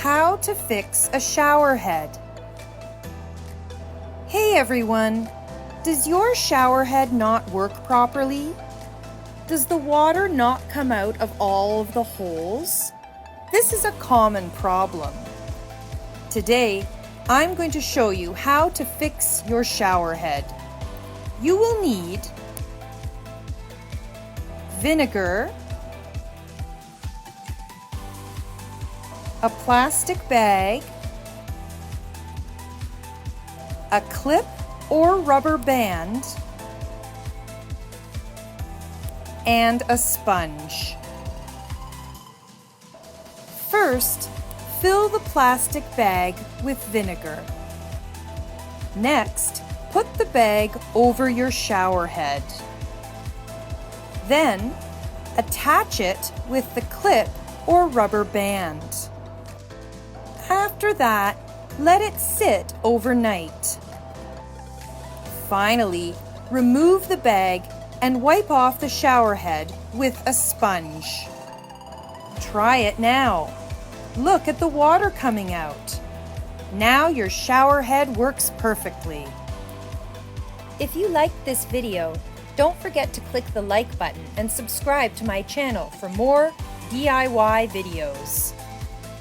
How to fix a shower head. Hey everyone! Does your shower head not work properly? Does the water not come out of all of the holes? This is a common problem. Today, I'm going to show you how to fix your shower head. You will need vinegar, a plastic bag, a clip or rubber band, and a sponge. First, fill the plastic bag with vinegar. Next, put the bag over your shower head. Then, attach it with the clip or rubber band. After that, let it sit overnight. Finally, remove the bag and wipe off the shower head with a sponge. Try it now. Look at the water coming out. Now your shower head works perfectly. If you liked this video, don't forget to click the like button and subscribe to my channel for more DIY videos.